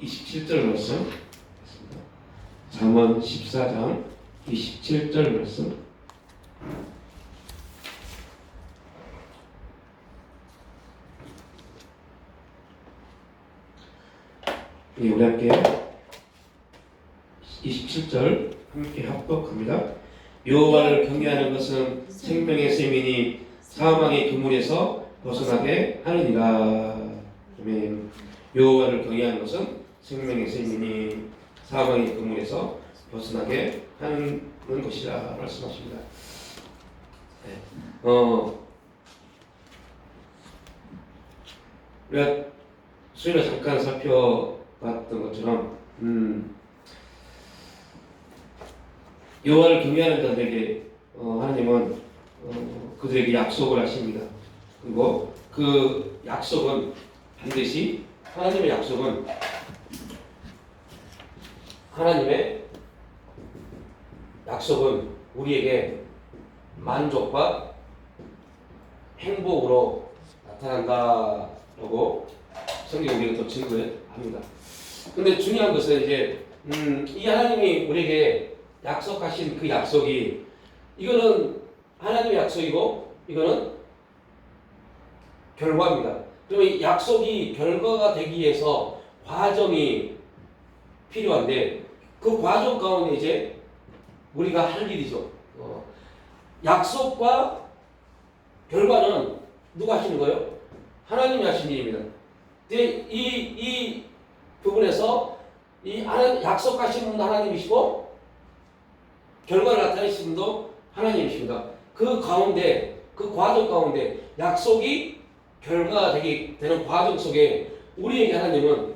27절 말씀. 잠언 14장 27절 말씀. 예, 우리 함께 27절 함께 합독합니다. 여호와를 경외하는 것은 생명의 셈이니 사망의 그물에서 벗어나게 하느니라. 아멘. 여호와를 경외하는 것은 생명의 셈이니 사망의 그물에서 벗어나게 하는 것이라 말씀하십니다. 네. 우리가 수요일에 잠깐 살펴봤던 것처럼 여호와를 경외하는 자들에게 하나님은 그들에게 약속을 하십니다. 그리고 그 약속은 반드시 하나님의 약속은 우리에게 만족과 행복으로 나타난다라고 성경이 우리가 또 증거합니다. 근데 중요한 것은 이제 이 하나님이 우리에게 약속하신 그 약속이 이거는 하나님의 약속이고 이거는 결과입니다. 그러면 이 약속이 결과가 되기 위해서 과정이 필요한데 그 과정 가운데 이제 우리가 할 일이죠. 약속과 결과는 누가 하시는 거예요? 하나님이 하시는 일입니다. 근데 이 부분에서 이 약속하신 분도 하나님이시고 결과를 나타내신 분도 하나님이십니다. 그 가운데, 그 과정 가운데 약속이 결과가 되는 과정 속에 우리에게 하나님은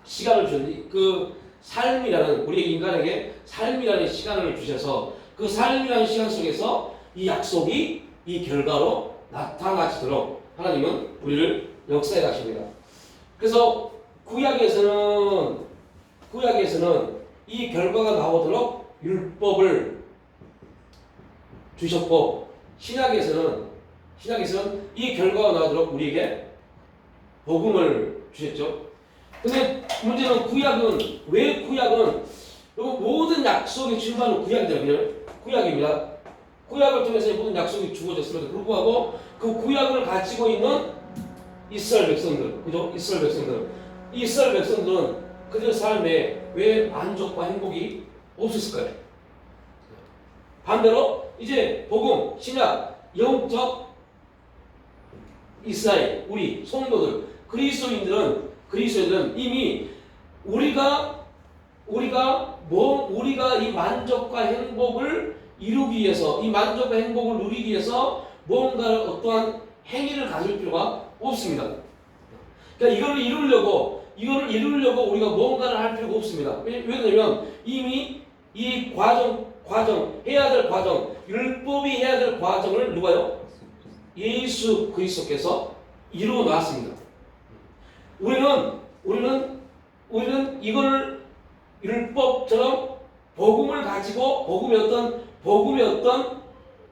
시간을 주는 그 삶이라는 우리 인간에게 삶이라는 시간을 주셔서 그 삶이라는 시간 속에서 이 약속이 이 결과로 나타나시도록 하나님은 우리를 역사해 가십니다. 그래서 구약에서는 이 결과가 나오도록 율법을 주셨고 신약에서는 이 결과가 나오도록 우리에게 복음을 주셨죠. 근데 문제는 왜 구약은 모든 약속의 출발은 구약입니다. 구약을 통해서 모든 약속이 주어졌음에도 불구하고 그 구약을 가지고 있는 이스라엘 백성들, 그죠? 이스라엘 백성들은 그들 삶에 왜 만족과 행복이 없었을까요? 반대로 이제 복음, 신약, 영적 이스라엘, 우리 성도들, 그리스도인들은 이미 우리가 이 만족과 행복을 이루기 위해서, 이 만족과 행복을 누리기 위해서 뭔가 어떠한 행위를 가질 필요가 없습니다. 그러니까 이거를 이루려고 우리가 뭔가를 할 필요가 없습니다. 왜냐면 이미 이 과정 해야 될 과정, 율법이 해야 될 과정을 누가요? 예수 그리스도께서 이루어 놨습니다. 우리는 이걸 율법처럼 복음의 어떤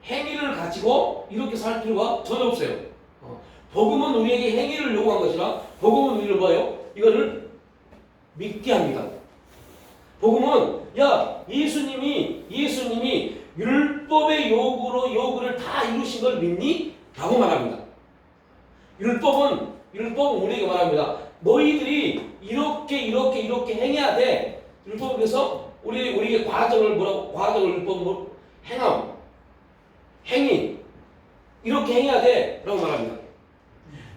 행위를 가지고 이렇게 살 필요가 전혀 없어요. 복음은 우리에게 행위를 요구한 것이라 복음은 우리를 뭐예요? 이거를 믿게 합니다. 복음은 예수님이 율법의 요구를 다 이루신 걸 믿니? 라고 말합니다. 율법은 우리에게 말합니다. 너희들이 이렇게 행해야 돼. 율법은 그래서 우리에게 과정을 율법은 행위 이렇게 행해야 돼 라고 말합니다.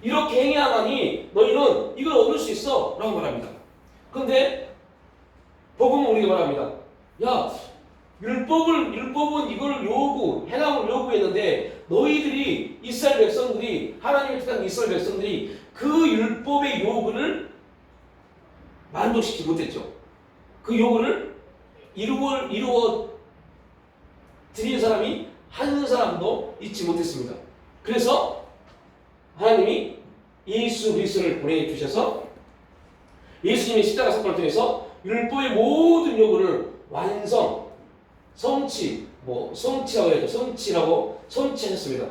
이렇게 행해야만이 너희는 이걸 얻을 수 있어 라고 말합니다. 그런데 복음은 우리에게 말합니다. 율법은 이걸 행함을 요구했는데 너희들이 하나님의 택한 이스라엘 백성들이 그 율법의 요구를 만족시키지 못했죠. 그 요구를 이루어 드린 사람이 한 사람도 있지 못했습니다. 그래서 하나님이 예수 그리스도를 보내주셔서 예수님의 십자가 사건을 통해서 율법의 모든 요구를 성취하셨습니다.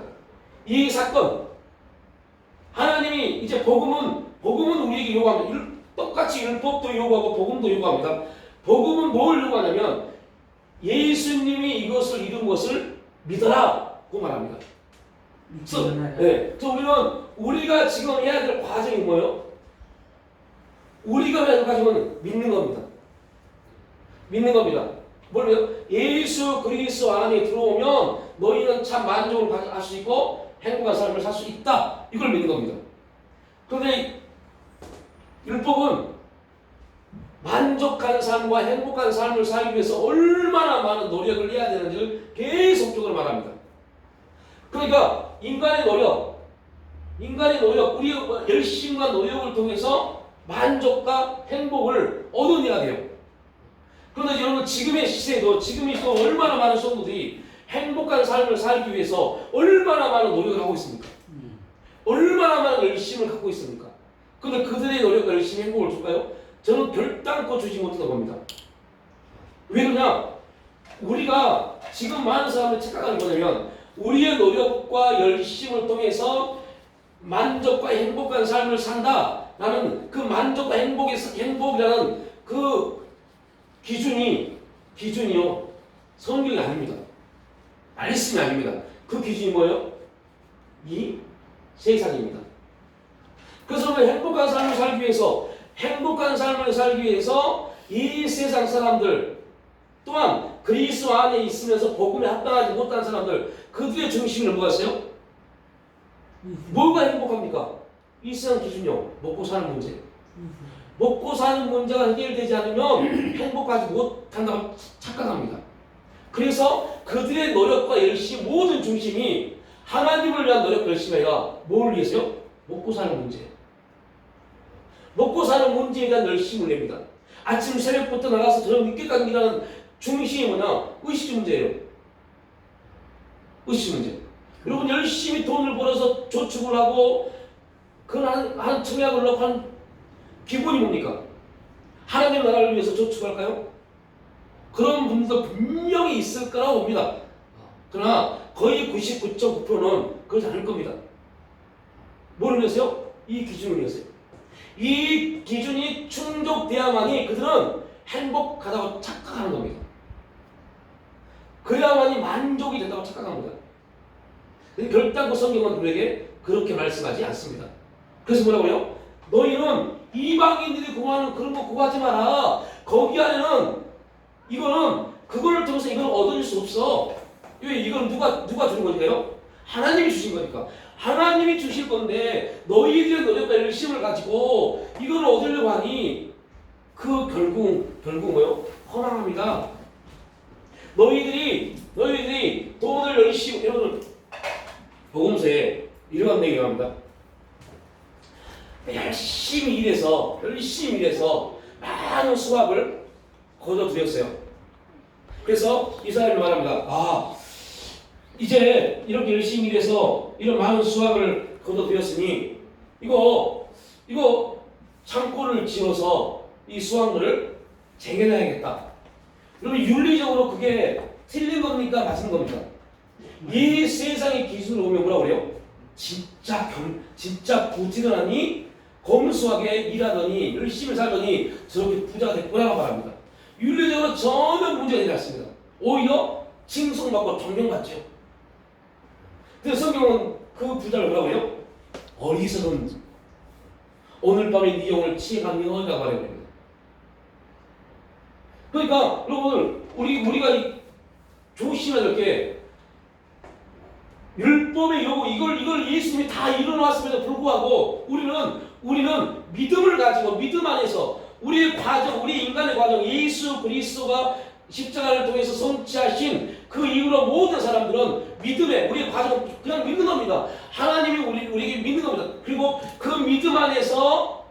이 사건 하나님이 이제 복음은 우리에게 요구합니다. 똑같이 율법도 요구하고 복음도 요구합니다. 복음은 뭘 요구하냐면 예수님이 이것을 이룬 것을 믿어라고 말합니다. 그래서 우리는 우리가 지금 해야 될 과정이 뭐예요? 우리가 해야 될 과정은 믿는 겁니다. 믿는 겁니다. 뭐예요? 예수 그리스도 안에 들어오면 너희는 참 만족을 할 수 있고 행복한 삶을 살 수 있다. 이걸 믿는 겁니다. 그런데 율법은 만족한 삶과 행복한 삶을 살기 위해서 얼마나 많은 노력을 해야 되는지를 계속적으로 말합니다. 그러니까 인간의 노력, 우리의 열심과 노력을 통해서 만족과 행복을 얻어내야 돼요. 그런데 여러분 지금의 시대도 지금이 또 얼마나 많은 성도들이 행복한 삶을 살기 위해서 얼마나 많은 노력을 하고 있습니까? 얼마나 많은 열심을 갖고 있습니까? 그런데 그들의 노력과 열심히 행복을 줄까요? 저는 결단코 주지 못하는 겁니다. 왜 그러냐? 우리가 지금 많은 사람들이 착각하는 게 뭐냐면 우리의 노력과 열심을 통해서 만족과 행복한 삶을 산다. 나는 그 만족과 행복이라는 그 기준이요. 성경이 아닙니다. 말씀이 아닙니다. 그 기준이 뭐예요? 이 세상입니다. 그래서 행복한 삶을 살기 위해서 이 세상 사람들 또한 그리스도 안에 있으면서 복음에 합당하지 못한 사람들 그들의 중심을 뭐가 있어요? 뭐가 행복합니까? 이 세상 기준이요. 먹고 사는 문제. 먹고 사는 문제가 해결되지 않으면 행복하지 못한다고 착각합니다. 그래서 그들의 노력과 열심 모든 중심이 하나님을 위한 노력과 열심이 아니라 뭘 위해서요? 먹고 사는 문제. 먹고 사는 문제에 대한 열심을 냅니다. 아침 새벽부터 나가서 저녁 늦게까지 일하는 중심이 뭐냐? 의식 문제예요. 의식 문제. 여러분 열심히 돈을 벌어서 저축을 하고 한 청약을 넣고 한 기본이 뭡니까? 하나님의 나라를 위해서 저축할까요? 그런 분도 분명히 있을 거라고 봅니다. 그러나 거의 99.9%는 그렇지 않을 겁니다. 뭐를 위해서요? 이 기준을 위해서요. 이 기준이 충족돼야만이 그들은 행복하다고 착각하는 겁니다. 그래야만이 만족이 된다고 착각합니다. 결단코 성경은 그에게 그렇게 말씀하지 않습니다. 그래서 뭐라고요? 너희는 이방인들이 구하는 그런 거 구하지 마라. 거기 안에는 이거는 그거를 통해서 이걸 얻을 수 없어. 왜 이건 누가 주는 거니까요? 하나님이 주신 거니까. 하나님이 주실 건데 너희들의 노력과 열심을 가지고 이걸 얻으려고 하니 그 결국 뭐요? 허망합니다. 너희들이 돈을 열심히 여러분 복음서에 이런 내용이 나옵니다. 열심히 일해서 많은 수확을 거둬들였어요. 그래서 이 사람이 말합니다. 이제 이렇게 열심히 일해서 이런 많은 수확을 거둬들였으니 이거 창고를 지어서 이 수확물을 쟁여놔야겠다. 여러분 윤리적으로 그게 틀린 겁니까? 맞은 겁니까? 이 세상의 기준으로 오면 뭐라고 그래요? 진짜 부지런 하니 검소하게 일하더니 열심히 살더니 저렇게 부자가 됐구나라고 말합니다. 윤리적으로 전혀 문제가 되지 않습니다. 오히려 칭송받고 존경받죠. 근데 성경은 그 부자를 뭐라고 해요? 어리석은 오늘 밤에 네 영을 치행한 영혼이라고 말해버립니다. 그러니까 여러분 우리가 조심해야 될 게 율법의 요구 이걸 예수님이 다 이뤄놨음에도 불구하고 우리는 믿음을 가지고 믿음 안에서 우리의 과정, 우리 인간의 과정, 예수 그리스도가 십자가를 통해서 성취하신 그 이후로 모든 사람들은 믿음에 우리의 과정을 그냥 믿는 겁니다. 하나님이 우리에게 믿는 겁니다. 그리고 그 믿음 안에서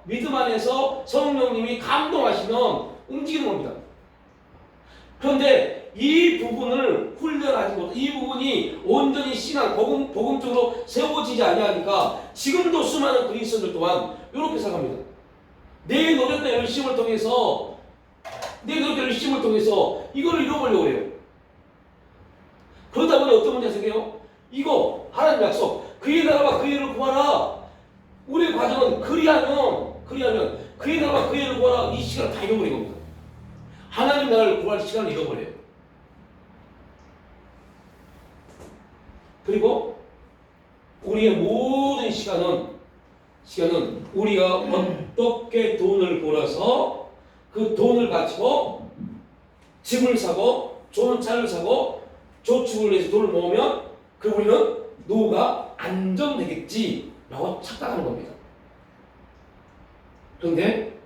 성령님이 감동하시면 움직이는 겁니다. 그런데 이 부분을 훈련하지 못해 이 부분이 온전히 신앙 복음적으로 세워지지 아니하니까 지금도 수많은 그리스도인들 또한 이렇게 생각합니다. 내 노력과 열심을 통해서 이걸 잃어버리려고 해요. 그러다 보니 어떤 문제가 생겨요? 이거 하나님 약속 그의 나라와 그의 일을 구하라. 우리의 과정은 그리하면 그 애들과 그 애를 구하라 이 시간을 다 잃어버린 겁니다. 하나님 나라를 구할 시간을 잃어버려요. 그리고 우리의 모든 시간은 우리가 어떻게 돈을 벌어서 그 돈을 가지고 집을 사고 좋은 차를 사고 저축을 해서 돈을 모으면 그 우리는 노후가 안정되겠지라고 착각하는 겁니다. 그런데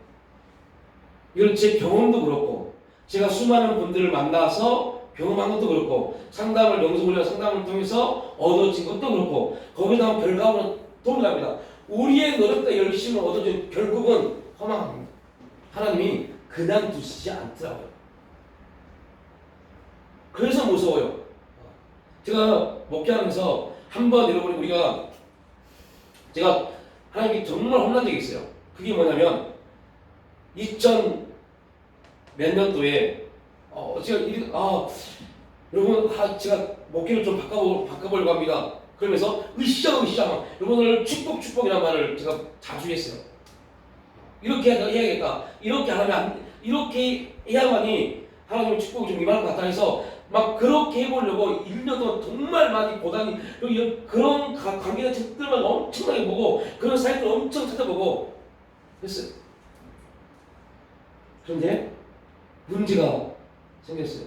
이건 제 경험도 그렇고 제가 수많은 분들을 만나서 경험한 것도 그렇고 상담을 명성훈련 상담을 통해서 얻어진 것도 그렇고 거기다 결과물은 동일합니다. 우리의 노력과 열심을 얻어진 결국은 허망합니다. 하나님이 그냥 두시지 않더라고요. 그래서 무서워요. 제가 목회하면서 한번 여러분이 제가 하나님께 정말 혼난 적이 있어요. 그게 뭐냐면 2000 몇 년도에 여러분 제가 목회를 좀 바꿔보려고 합니다. 그러면서 으쌰 여러분을 축복이라는 말을 제가 자주 했어요. 이렇게 해야겠다. 이렇게 해야만이 하나님의 축복이 좀 임할 것 같다 해서 막 그렇게 해보려고 1년 동안 정말 많이 보다니 그런 관계자 책들만 엄청나게 보고 그런 사이트를 엄청 찾아보고 했어요. 그런데 문제가 생겼어요.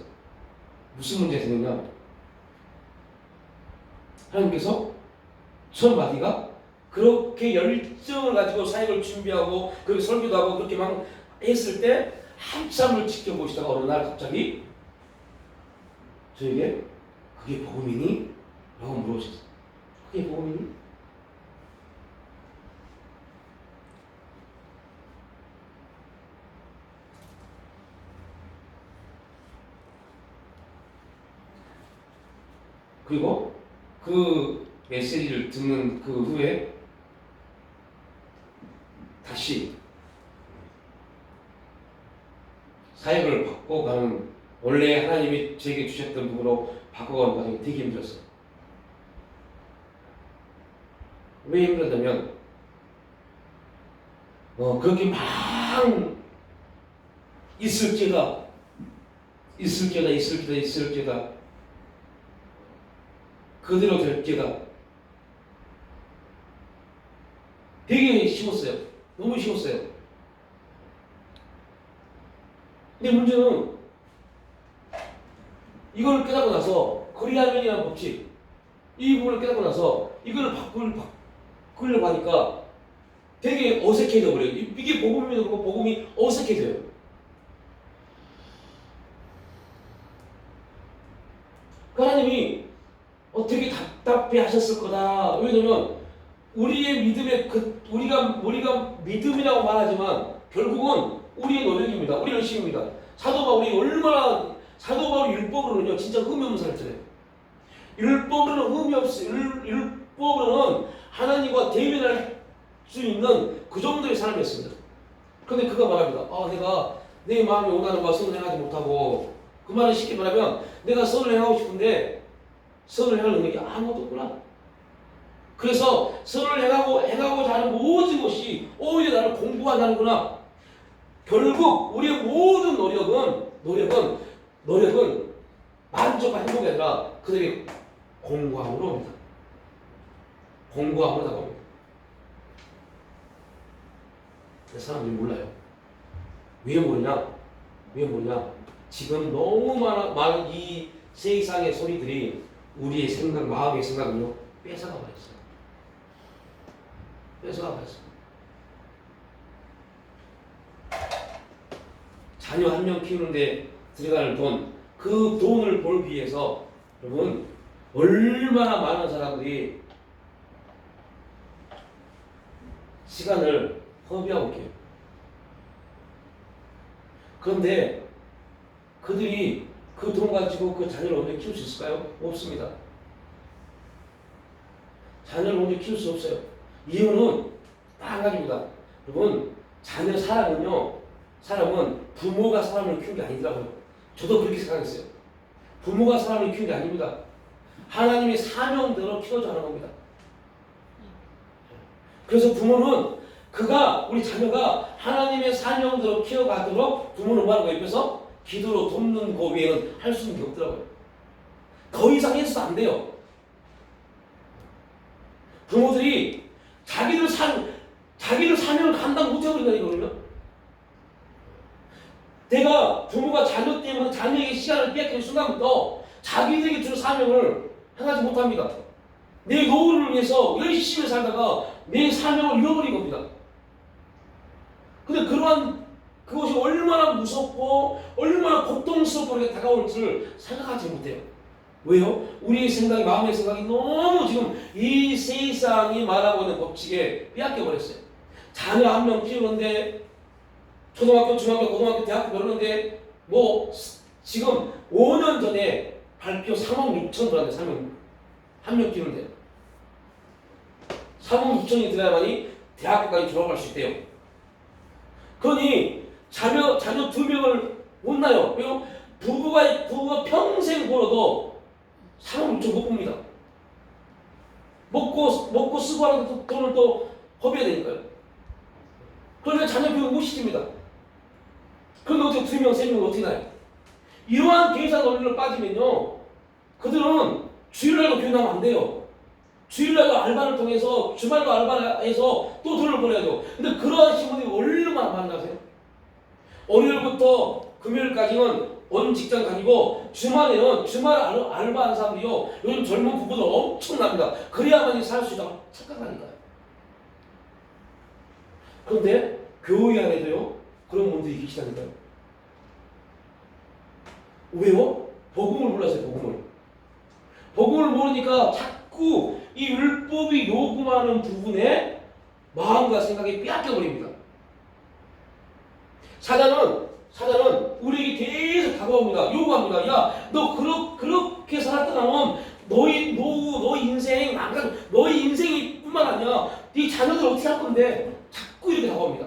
무슨 문제가 생겼냐? 하나님께서 첫 마디가 그렇게 열정을 가지고 사역을 준비하고 그렇게 설교도 하고 그렇게 막 했을 때 한참을 지켜보시다가 어느 날 갑자기 저에게 그게 복음이니? 라고 물어보셨어요. 그게 복음이니? 그리고 그 메시지를 듣는 그 후에 다시 사역을 바꿔가는 원래 하나님이 제게 주셨던 부분으로 바꿔가는 과정이 되게 힘들었어요. 왜 힘들었냐면 그렇게 막 있을지어다 그대로 될지어다 되게 쉬웠어요. 너무 쉬웠어요. 근데 문제는 이걸 깨닫고 나서 거리하면이라는 법칙 이 부분을 깨닫고 나서 이걸 바꾸려고 하니까 되게 어색해져 버려요. 이게 복음이면 그렇고 복음이 어색해져요. 하나님이 되게 답답해 하셨을 거다. 왜냐면 우리의 믿음의 우리가 믿음이라고 말하지만 결국은 우리의 노력입니다. 우리 열심입니다. 사도 바울이 율법으로는요 진짜 흠이 없는 사람이잖아요. 율법으로는 흠이 없어요. 율법으로는 하나님과 대면할 수 있는 그 정도의 사람이었습니다. 그런데 그가 말합니다. 내가 내 마음이 원하는 바 선을 행하지 못하고 그 말은 쉽게 말하면 내가 선을 행하고 싶은데 선을 행할 능력이 아무것도 없구나. 그래서 선을 행하고자 하는 모든 것이 오히려 나를 공부하는구나. 결국 우리의 모든 노력은 만족과 행복이 아니라 그들의 공부함으로 옵니다. 공부함으로 다가옵니다. 사람들이 몰라요. 왜 모르냐? 지금 너무 많은 이 세상의 소리들이 우리의 생각, 마음의 생각을요 뺏어가 버렸어요. 자녀 한 명 키우는데 들어가는 돈, 그 돈을 벌기 위해서 여러분 얼마나 많은 사람들이 시간을 허비하고 있게요. 그런데 그들이 그 돈 가지고 그 자녀를 언제 키울 수 있을까요? 없습니다. 자녀를 언제 키울 수 없어요. 이유는 딱 한 가지입니다. 여러분, 사람은 부모가 사람을 키운 게 아니더라고요. 저도 그렇게 생각했어요. 부모가 사람을 키운 게 아닙니다. 하나님의 사명대로 키워져 하는 겁니다. 그래서 부모는 그가 우리 자녀가 하나님의 사명대로 키워가도록 부모는 뭐하는 거예요? 옆에서 기도로 돕는 거 외에는 할 수 있는 게 없더라고요. 더 이상 해서도 안 돼요. 부모들이 자기들 사명을 감당 못해버린다니까 그러면. 내가 부모가 자녀 때문에 자녀에게 시간을 뺏기는 순간부터 자기들에게 준 사명을 행하지 못합니다. 내 노후를 위해서 열심히 살다가 내 사명을 잃어버린 겁니다. 근데 그것이 얼마나 무섭고 얼마나 고통스럽고 우리가 다가올지를 생각하지 못해요. 왜요? 우리의 생각이, 마음의 생각이 너무 지금 이 세상이 말하고 있는 법칙에 빼앗겨버렸어요. 자녀 한 명 키우는데 초등학교, 중학교, 고등학교, 대학교 그러는데 뭐 지금 5년 전에 발표 3억 6천 들어왔는데 3명 한 명 키우는데 3억 6천이 들어야만이 대학교까지 졸업할 수 있대요. 그러니 자녀 2명을 못 낳아요. 그리고 부부가 평생 벌어도 3억 6천 못 봅니다. 먹고 쓰고 하는 돈을 또 법해야 되니까요. 그러니까 자녀 교육 못 시킵니다. 그런데 어떻게 2명, 3명을 어떻게 낳아요? 이러한 계산 원리로 빠지면요, 그들은 주일날도 교육하면 안 돼요. 주일날도 알바를 통해서 주말도 알바해서 또 돈을 벌어야죠. 근데 그러한 신분이 얼마나 많은지 아세요? 월요일부터 금요일까지는 원 직장 다니고 주말에는 주말 알바하는 사람들이요, 요즘 젊은 부부들 엄청납니다. 그래야만이 살 수 있다고 착각하니까요. 그런데 교회 안에도요 그런 분들이 계시다니까요. 왜요? 복음을 몰라서요. 복음을 모르니까 자꾸 이 율법이 요구하는 부분에 마음과 생각이 빼앗겨버립니다. 사단은 우리에게 계속 다가옵니다. 요구합니다. 야, 너 그렇게 살았다면 너희 노후, 너희 인생 망가져. 너희 인생이 뿐만 아니라 네 자녀들 어떻게 할 건데 자꾸 이렇게 다가옵니다.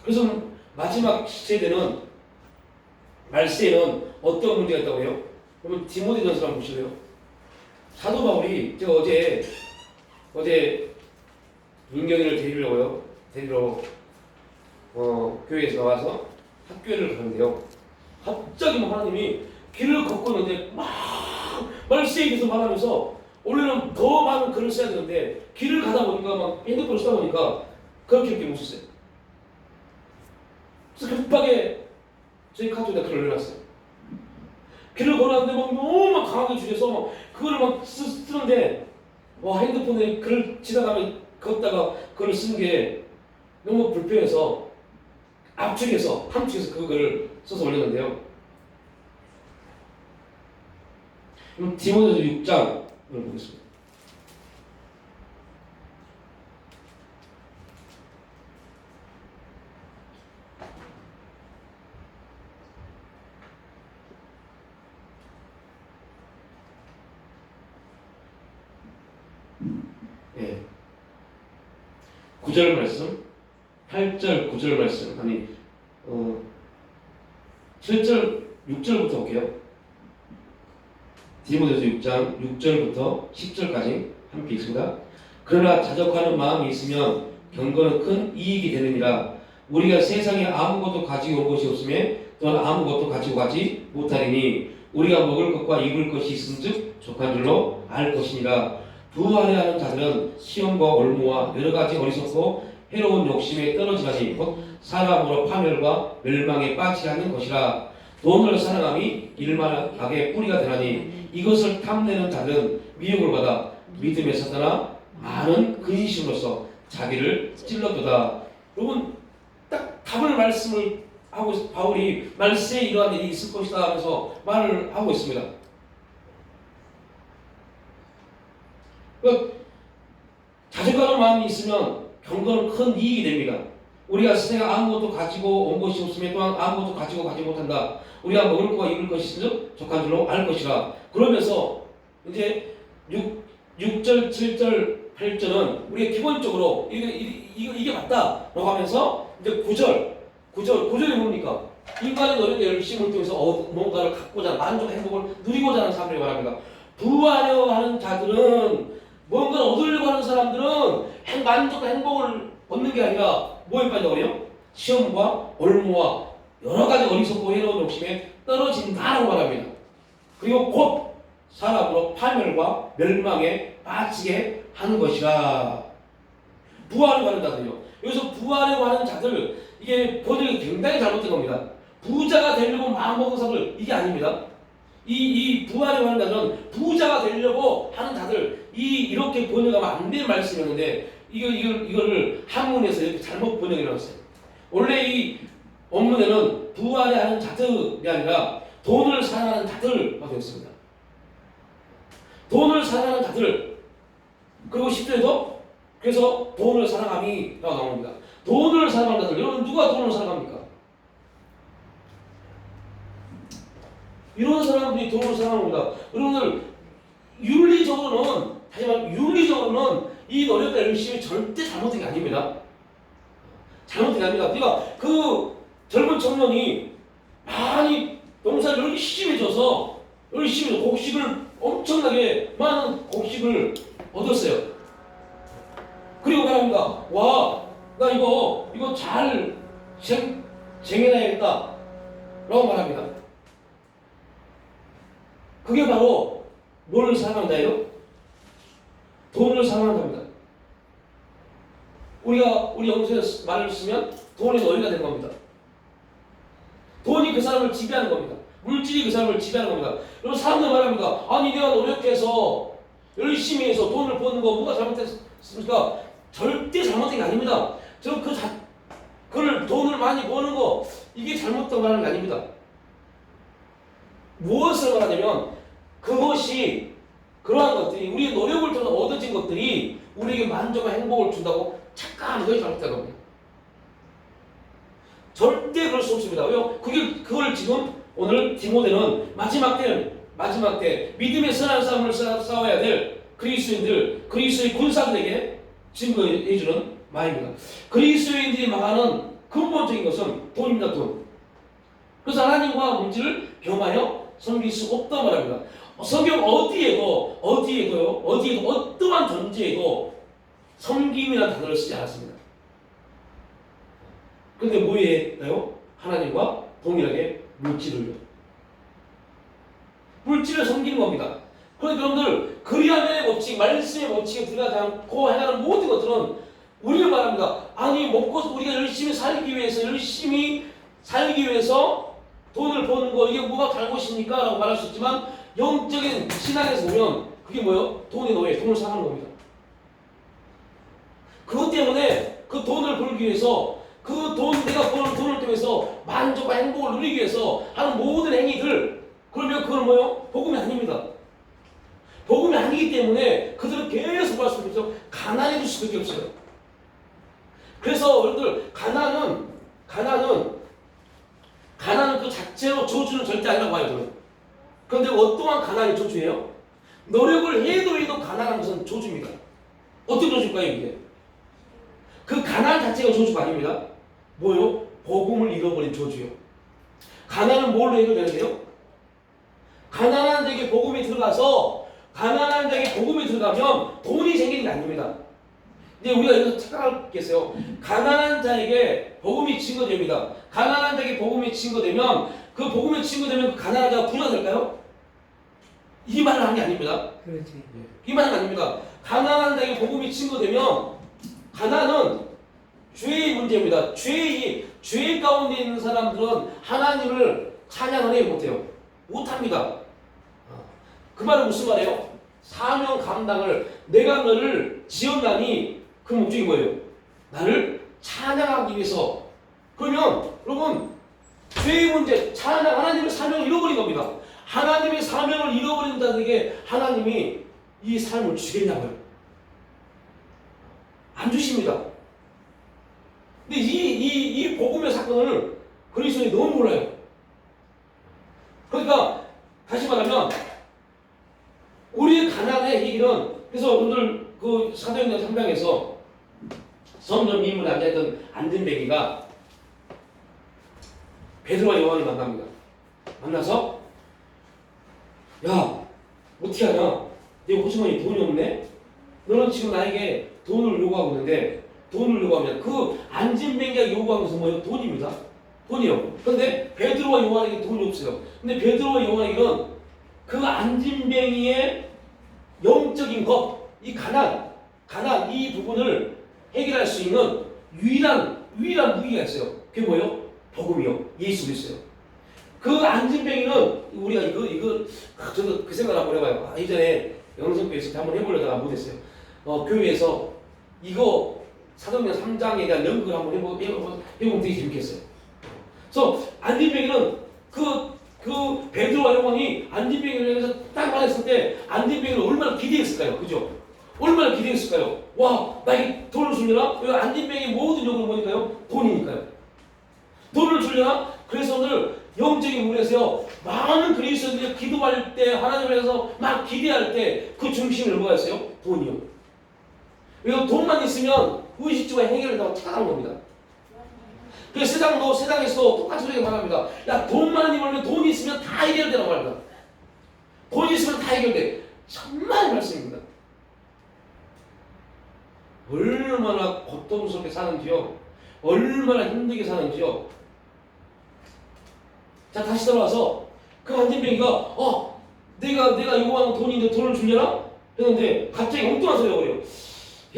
그래서 마지막 세대는 말세에는 어떤 문제가 있다고 해요? 그러면 디모데전서 한번 보실래요? 사도 바울이 제가 어제 민경이를 데리러 교회에서 나와서 학교를 가는데요. 갑자기 뭐 하나님이 길을 걷고 있는데 막 말세에 대해서 말하면서 원래는 더 많은 글을 써야 되는데 길을 가다 보니까 막 핸드폰을 쓰다 보니까 그렇게 못 썼어요. 그래서 급하게 저희 카톡에다 글을 올려놨어요. 길을 걸어왔는데 막 너무 강하게 줄여서 그거를 막 쓰는데 와, 핸드폰에 글을 지나가면 걷다가 글을 쓰는 게 너무 불편해서 함축해서 그 글을 써서 올렸는데요. 그럼 디모데전서 6장을 보겠습니다. 네. 9절 말씀, 8절, 9절 말씀, 아니 7절, 6절부터 볼게요. 디모데전서 6장 6절부터 10절까지 함께 읽습니다. 그러나 자족하는 마음이 있으면 경건은 큰 이익이 되느니라. 우리가 세상에 아무것도 가지고 온 것이 없음에 또한 아무것도 가지고 가지 못하리니 우리가 먹을 것과 입을 것이 있은즉 족한 줄로 알 것이니라. 부하려 하는 자들은 시험과 올무와 여러 가지 어리석고 해로운 욕심에 떨어지라니 곧 사람으로 파멸과 멸망에 빠지라는 것이라. 돈을 사랑함이 일만 악의 뿌리가 되나니 이것을 탐내는 자들은 미혹을 받아 믿음에 사다나 많은 근심으로써 자기를 찔러도다. 여러분 딱 답을 말씀을 하고 바울이 말세에 이러한 일이 있을 것이다 하면서 말을 하고 있습니다. 자족하는 마음이 있으면 경건은 큰 이익이 됩니다. 우리가 세상에 아무것도 가지고 온 것이 없으면 또한 아무것도 가지고 가지 못한다. 우리가 먹을 것과 입을 것이 있으면 족한 줄로 알 것이라. 그러면서 이제 6절, 7절, 8절은 우리가 기본적으로 이게 맞다라고 하면서 이제 9절이 뭡니까? 인간의 노력과 열심을 통해서 뭔가를 갖고자 만족, 행복을 누리고자 하는 사람들이 말합니다. 부하려 하는 자들은 뭔가를 얻으려고 하는 사람들은 만족과 행복을 얻는 게 아니라 뭐에 빠진다고 그래요? 시험과 올무와 여러 가지 어리석고 해로운 욕심에 떨어진다라고 말합니다. 그리고 곧 사람으로 파멸과 멸망에 빠지게 하는 것이라. 부활을 하는 자들이요. 여기서 부활을 하는 자들, 이게 번역이 굉장히 잘못된 겁니다. 부자가 되려고 마음먹은 사람들, 이게 아닙니다. 이 부활을 하는 자들은 부자가 되려고 하는 자들, 이렇게 번역하면 안 되는 말씀이었는데 이거를 한문에서 이렇게 잘못 번역해 놨어요. 원래 이 원문에는 부활을 하는 자들이 아니라 돈을 사랑하는 자들과 되어 있습니다. 돈을 사랑하는 자들. 그리고 10절에도 그래서 돈을 사랑함이라고 나옵니다. 돈을 사랑하는 자들. 여러분 누가 돈을 사랑합니까? 이런 사람들이 돈을 사랑합니다. 여러분들 윤리적으로는, 하지만 윤리적으로는 이 노력과 열심이 절대 잘못된 게 아닙니다. 잘못된 게 아닙니다. 그러니까 그 젊은 청년이 많이 농사를 열심히 져서 열심히 곡식을 엄청나게 많은 곡식을 얻었어요. 그리고 말합니다. 와, 나 이거 잘 쟁여놔야겠다 라고 말합니다. 그게 바로 뭘 사랑한다예요? 돈을 사랑한답니다. 우리 영수에 말을 쓰면 돈의 노예가 되는 겁니다. 돈이 그 사람을 지배하는 겁니다. 물질이 그 사람을 지배하는 겁니다. 여러분 사람들 말합니다. 아니 내가 노력해서 열심히 해서 돈을 버는 거 뭐가 잘못됐습니까? 절대 잘못된 게 아닙니다. 그걸 돈을 많이 버는 거 이게 잘못된 말하는 게 아닙니다. 무엇을 말하냐면 그것이 그러한 것들이 우리의 노력을 통해 얻어진 것들이 우리에게 만족과 행복을 준다고 착각하는 것이 잘못된 겁니다. 절대 그럴 수 없습니다. 왜요? 그걸 지금 오늘 디모데는 마지막 때 믿음의 선한 싸움을 싸워야 될 그리스도인들, 그리스도의 군사들에게 증거해주는 말입니다. 그리스도인들이 망하는 근본적인 것은 돈입니다. 돈. 그래서 하나님과 문제를 겸하여 섬길 수 없다 말합니다. 성경 어디에도 어떠한 존재에도 섬김이라는 단어를 쓰지 않았습니다. 그런데 뭐 했나요? 하나님과 동일하게 물질을요. 물질을 섬기는 겁니다. 그런데 여러분들 그리함의 법칙, 말씀의 법칙에 들어가지 않고 행하는 모든 것들은 우리를 말합니다. 아니 먹고 우리가 열심히 살기 위해서 돈을 버는 거 이게 뭐가 잘못입니까? 라고 말할 수 있지만 영적인 신앙에서 보면 그게 뭐예요? 돈의 노예, 돈을 사랑하는 겁니다. 그것 때문에 그 돈을 벌기 위해서 내가 버는 돈을 통해서 만족과 행복을 누리기 위해서 하는 모든 행위들, 그러면 그건 뭐예요? 복음이 아닙니다. 복음이 아니기 때문에 그들은 계속 할 수밖에 없어요. 가난해질 수밖에 없어요. 그래서 여러분들 가난은 그 자체로 저주는 절대 아니라고 봐요. 저는. 그런데 어떠한 가난이 저주예요? 노력을 해도 가난한 것은 저주입니다. 어떤 저주일까요 이게? 그 가난 자체가 저주가 아닙니다. 뭐요? 복음을 잃어버린 저주요. 가난은 뭘로 해결되는데요? 가난한 자에게 복음이 들어가면 돈이 생기는 게 아닙니다. 근데 우리가 여기서 착각하겠어요. 가난한 자에게 복음이 증거됩니다. 가난한 자에게 복음이 증거되면 그 가난한 자가 부자가 될까요? 이 말을 하는 게 아닙니다. 그렇지. 이 말은 아닙니다. 가난한 자에게 복음이 증거되면 가난은 죄의 문제입니다. 죄 가운데 있는 사람들은 하나님을 찬양을 해 못해요. 못합니다. 그 말은 무슨 말이에요? 사명 감당을 내가 너를 지었나니 그 목적이 뭐예요? 나를 찬양하기 위해서. 그러면 여러분 죄의 문제, 하나님의 사명을 잃어버린 겁니다. 하나님의 사명을 잃어버린 자들에게 하나님이 이 삶을 주겠냐고요? 안 주십니다. 근데 이 복음의 사건을 그리스도인이 너무 몰라요. 그러니까 다시 말하면 우리의 가난의 얘기는, 그래서 오늘 그 사도행전 3장에서 성전 미문에 앉아있던 안전뱅이가 베드로와 요한을 만납니다. 만나서 야 어떻게 하냐? 내 호주머니 돈이 없네? 너는 지금 나에게 돈을 요구하고 있는데 돈을 요구하면 그 안진뱅이가 요구하는 것은 뭐예요? 돈입니다. 돈이요. 그런데 베드로와 요한에게 돈이 없어요. 근데 베드로와 요한에게는 그 안진뱅이의 영적인 것, 이 가난 이 부분을 해결할 수 있는 유일한 무기가 있어요. 그게 뭐예요? 복음이요. 예수 그리스도요. 그 안진뱅이는 우리가 저도 그 생각 한번 해봐요. 이전에 영성교회에서 한번 해보려다가 못했어요. 교회에서 이거 사도행전 3장에 대한 연극을 한번 해보면 되게 재밌겠어요. 그래서 안진뱅이는 그 베드로와 요한이 안진뱅이를 해서 딱 말했을 때 안진뱅이는 얼마나 기대했을까요? 그죠? 얼마나 기대했을까요? 와, 나에게 돈을 주려나? 안진뱅이의 모든 욕을 뭐니까요? 돈이니까요. 돈을 주려나? 그래서 오늘 영적인 문에서요, 많은 그리스도인들이 기도할 때, 하나님을 위해서 막 기대할 때 그 중심을 뭐가 있어요? 돈이요. 이거 돈만 있으면 의식주가 해결된다고 착각한 겁니다. 그래서 세상에서 똑같이 그렇게 말합니다. 야, 돈 많이 벌면 돈이 있으면 다 해결되라고 말합니다. 돈이 있으면 다 해결돼. 정말 말씀입니다. 얼마나 고통스럽게 사는지요. 얼마나 힘들게 사는지요. 자, 다시 돌아와서 그 안진뱅이가 내가 요구하는 돈인데 돈을 주려나? 했는데 갑자기 엉뚱한 소리가 그래요.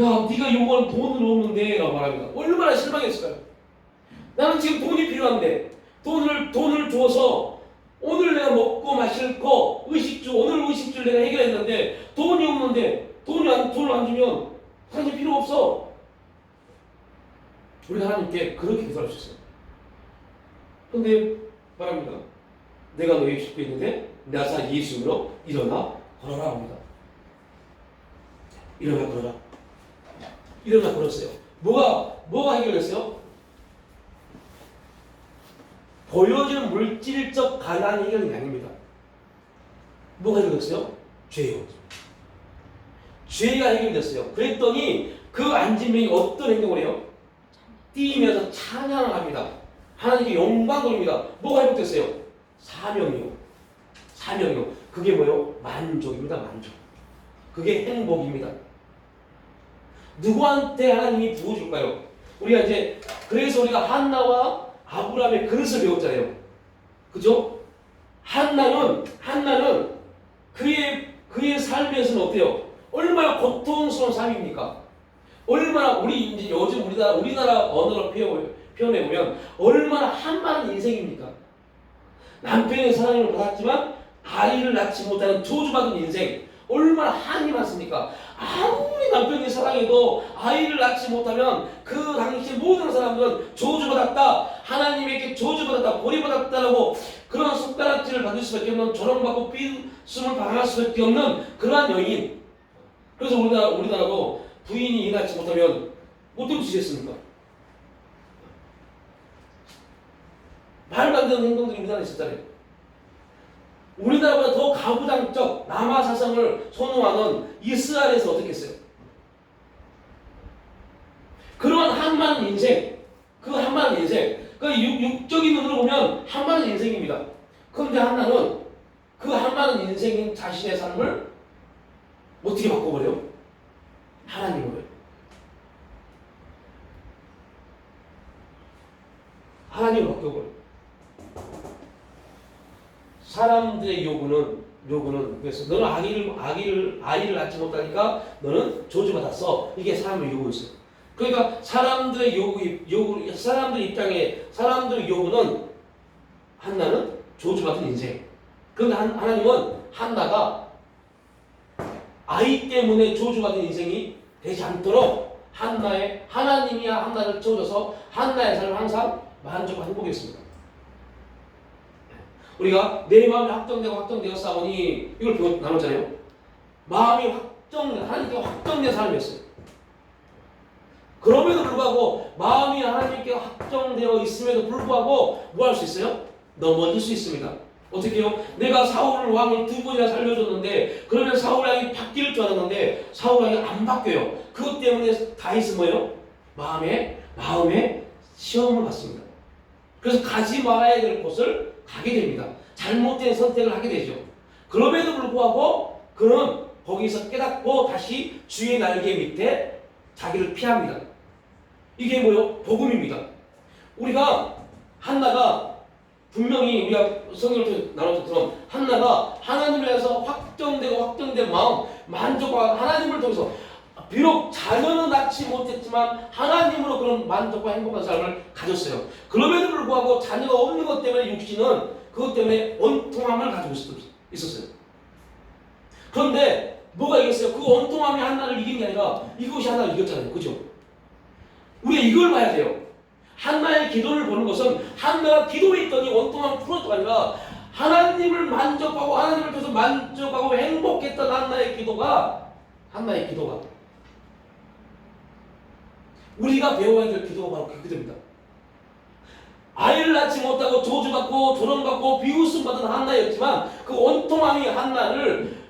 야, 네가 요구하는 돈은 없는데 라고 말합니다. 얼마나 실망했을까요? 나는 지금 돈이 필요한데 돈을 줘서 오늘 내가 먹고 마실 거 오늘 의식주를 내가 해결했는데 돈이 없는데 돈을 안 주면 당신 필요 없어. 우리 하나님께 그렇게 기도할 수 있어요. 근데 말합니다. 내가 너에게 죽고 있는데 나사 예수로 일어나 걸어라 합니다. 일어나 걸었어요. 뭐가 해결됐어요? 보여지는 물질적 가난이 해결이 아닙니다. 뭐가 해결됐어요? 죄요. 죄가 해결됐어요. 그랬더니 그 안진뱅이 어떤 행동을 해요? 뛰면서 찬양을 합니다. 하나님께 영광 돌립니다. 뭐가 회복됐어요? 사명이요. 그게 뭐예요? 만족입니다. 만족. 그게 행복입니다. 누구한테 하나님이 부어줄까요? 그래서 우리가 한나와 아브라함의 그릇을 배웠잖아요. 그죠? 한나는 그의 삶에서는 어때요? 얼마나 고통스러운 삶입니까? 얼마나 요즘 우리나라 언어로 표현해보면 얼마나 한많은 인생입니까? 남편의 사랑을 받았지만 아이를 낳지 못하는 저주받은 인생, 얼마나 한이 많습니까? 아무리 남편이 사랑해도 아이를 낳지 못하면 그 당시 모든 사람들은 저주받았다, 하나님에게 저주받았다, 고리받았다라고 그런 손가락질을 받을 수밖에 없는, 조롱받고 삐숨을 당할 수밖에 없는 그러한 여인. 그래서 우리나라도 부인이 애 낳지 못하면 어떻게 주셨습니까? 말도 안 되는 행동들이 우리나라에 있었잖아요. 우리나라보다 더 가부장적 남아사상을 선호하는 이스라엘에서 어떻게 했어요? 그런 한많은 인생, 그 육적인 눈으로 보면 한많은 인생입니다. 그런데 한나는 그 한많은 인생인 자신의 삶을 어떻게 바꿔버려요? 하나님으로요. 하나님으로 바꿔버려요. 사람들의 요구는 그래서 너는 아이를 낳지 못하니까 너는 저주받았어. 이게 사람의 요구였어요. 그러니까 사람들의 요구는 한나는 저주받은 인생. 그런데 하나님은 한나가 아이 때문에 저주받은 인생이 되지 않도록 하나님이 한나를 채워줘서 한나의 삶을 항상 만족과 행복했습니다. 우리가 내 마음이 확정되고 싸우니 이걸 나눴잖아요. 마음이 하나님께 확정된 사람이었어요. 그럼에도 불구하고 마음이 하나님께 확정되어 있음에도 불구하고 뭐 할 수 있어요? 넘어질 수 있습니다. 어떻게 해요? 내가 사울 왕을 2번이나 살려줬는데 그러면 사울 왕이 바뀔 줄 알았는데 사울 왕이 안 바뀌어요. 그것 때문에 다윗은 뭐예요? 마음에 시험을 받습니다. 그래서 가지 말아야 될 곳을 가게 됩니다. 잘못된 선택을 하게 되죠. 그럼에도 불구하고 그는 거기서 깨닫고 다시 주의 날개 밑에 자기를 피합니다. 이게 뭐요? 복음입니다. 우리가 한나가 분명히 우리가 성경을 통해서 나눴던 것처럼 한나가 하나님을 위해서 확정된 마음, 만족과 하나님을 통해서 비록 자녀는 낳지 못했지만 하나님으로 그런 만족과 행복한 삶을 가졌어요. 그럼에도 불구하고 자녀가 없는 것 때문에 육신은 그것 때문에 원통함을 가지고 있었어요. 그런데 뭐가 이겼어요? 그 원통함이 한나를 이긴 게 아니라 이것이 한나를 이겼잖아요. 그죠? 우리가 이걸 봐야 돼요. 한나의 기도를 보는 것은 한나가 기도했더니 원통함을 풀었다가 아니라 하나님을 만족하고 하나님을 통해서 만족하고 행복했던 한나의 기도가 우리가 배워야 될 기도가 바로 그 기도입니다. 아이를 낳지 못하고 저주받고 조롱받고 비웃음받은 한나였지만 그 원통함이 한나를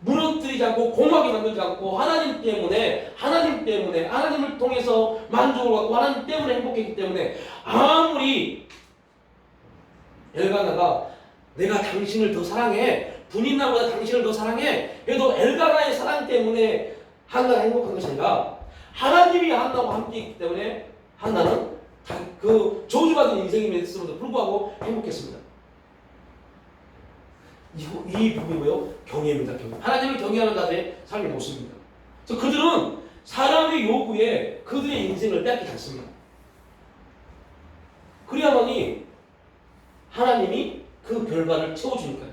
무너뜨리지 않고 공하게 만들지 않고 하나님 때문에 하나님을 통해서 만족을 받고 하나님 때문에 행복했기 때문에 아무리 엘가나가 내가 당신을 더 사랑해 분인나보다 당신을 더 사랑해 그래도 엘가나의 사랑 때문에 한나가 행복한 것이 아니라 하나님이 한나와 함께 있기 때문에 한나는 그 저주받은 인생임에도 불구하고 행복했습니다. 이 부분이 뭐예요? 경외입니다. 경외. 하나님을 경외하는 자들의 삶의 모습입니다. 그래서 그들은 사람의 요구에 그들의 인생을 뺏기지 않습니다. 그래야만이 하나님이 그 결과를 채워주니까요.